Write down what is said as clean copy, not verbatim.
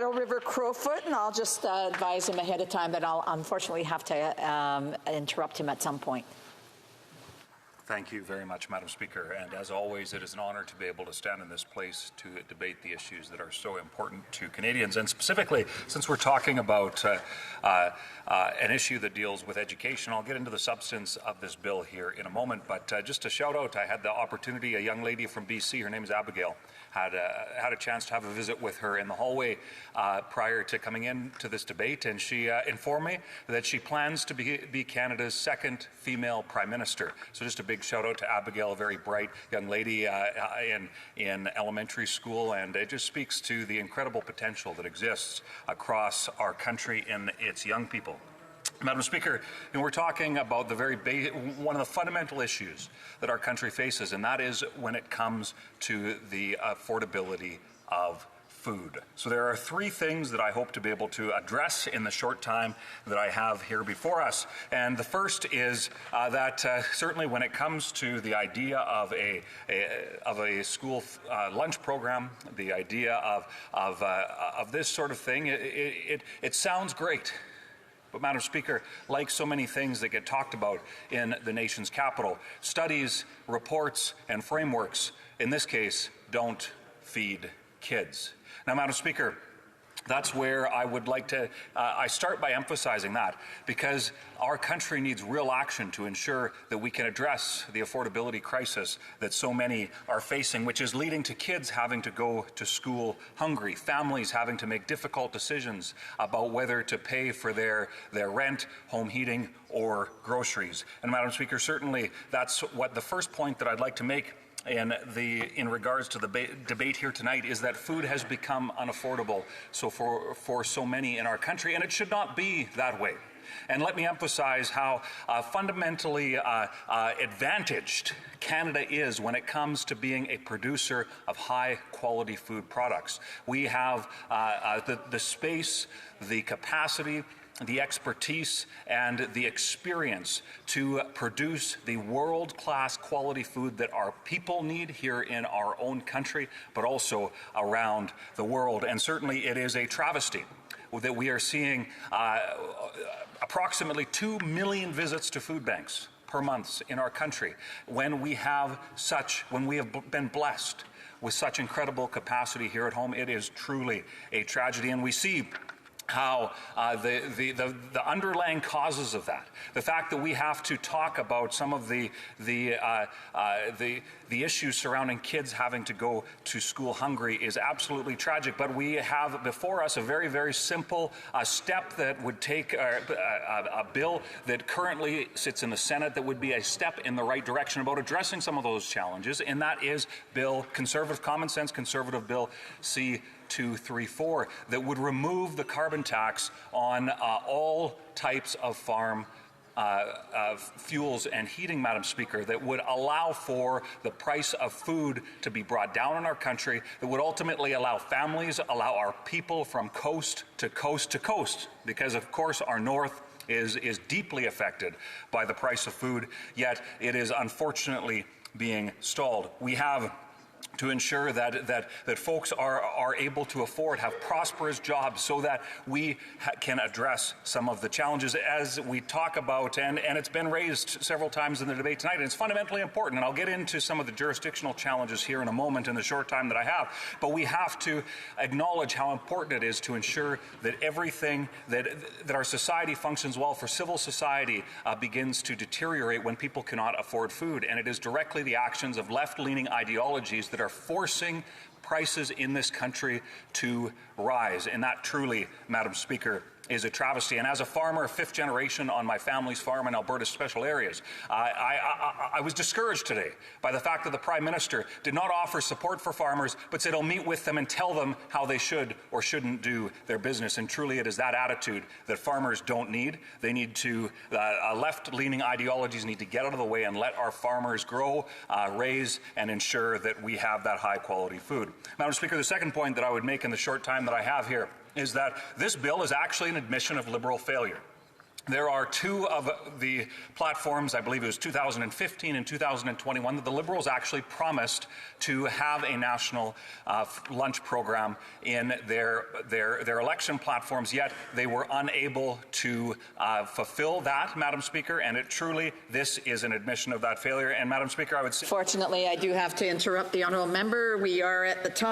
Arrow River Crowfoot, and I'll just advise him ahead of time that I'll unfortunately have to interrupt him at some point. Thank you very much, Madam Speaker. And as always, it is an honour to be able to stand in this place to debate the issues that are so important to Canadians. And specifically, since we're talking about an issue that deals with education, I'll get into the substance of this bill here in a moment. But just a shout out, I had the opportunity, a young lady from BC, her name is Abigail, had a chance to have a visit with her in the hallway prior to coming into this debate, and she informed me that she plans to be Canada's second female Prime Minister. So just a big shout out to Abigail, a very bright young lady in elementary school, and it just speaks to the incredible potential that exists across our country in its young people. Madam Speaker, we're talking about one of the fundamental issues that our country faces, and that is when it comes to the affordability of food. So there are three things that I hope to be able to address in the short time that I have here before us. And the first is that certainly when it comes to the idea of a school lunch program, the idea of this sort of thing, it sounds great. But, Madam Speaker, like so many things that get talked about in the nation's capital, studies, reports, and frameworks, in this case, don't feed kids. Now, Madam Speaker, that's where I would like to, I start by emphasizing that, because our country needs real action to ensure that we can address the affordability crisis that so many are facing, which is leading to kids having to go to school hungry, families having to make difficult decisions about whether to pay for their rent, home heating, or groceries. And Madam Speaker, certainly that's what the first point that I'd like to make in regards to the debate here tonight is that food has become unaffordable for so many in our country, and it should not be that way. And let me emphasize how fundamentally advantaged Canada is when it comes to being a producer of high-quality food products. We have the space, the capacity, the expertise, and the experience to produce the world-class quality food that our people need here in our own country, but also around the world. And certainly it is a travesty that we are seeing approximately 2 million visits to food banks per month in our country when we have been blessed with such incredible capacity here at home. It is truly a tragedy, and we see how the underlying causes of that, the fact that we have to talk about some of the issues surrounding kids having to go to school hungry is absolutely tragic. But we have before us a very, very simple step that would take a bill that currently sits in the Senate that would be a step in the right direction about addressing some of those challenges, and that is common sense conservative bill C-234 that would remove the carbon tax on all types of farm fuels and heating, Madam Speaker, that would allow for the price of food to be brought down in our country, that would ultimately allow families, allow our people from coast to coast to coast, because of course our north is deeply affected by the price of food, yet it is unfortunately being stalled. We have to ensure that folks are able to have prosperous jobs so that we can address some of the challenges as we talk about, and it's been raised several times in the debate tonight, and it's fundamentally important, and I'll get into some of the jurisdictional challenges here in a moment in the short time that I have, but we have to acknowledge how important it is to ensure that everything that our society functions well for. Civil society begins to deteriorate when people cannot afford food, and it is directly the actions of left-leaning ideologies that are forcing prices in this country to rise. And that truly, Madam Speaker, is a travesty. And as a farmer, fifth generation on my family's farm in Alberta's special areas, I was discouraged today by the fact that the Prime Minister did not offer support for farmers, but said he'll meet with them and tell them how they should or shouldn't do their business. And truly, it is that attitude that farmers don't need. They need to, left-leaning ideologies need to get out of the way and let our farmers grow, raise, and ensure that we have that high-quality food. Madam Speaker, the second point that I would make in the short time that I have here is that this bill is actually an admission of Liberal failure. There are two of the platforms, I believe it was 2015 and 2021, that the Liberals actually promised to have a national lunch program in their election platforms, yet they were unable to fulfill that, Madam Speaker, and this is an admission of that failure. And Madam Speaker, I would say... Fortunately, I do have to interrupt the honourable member. We are at the time.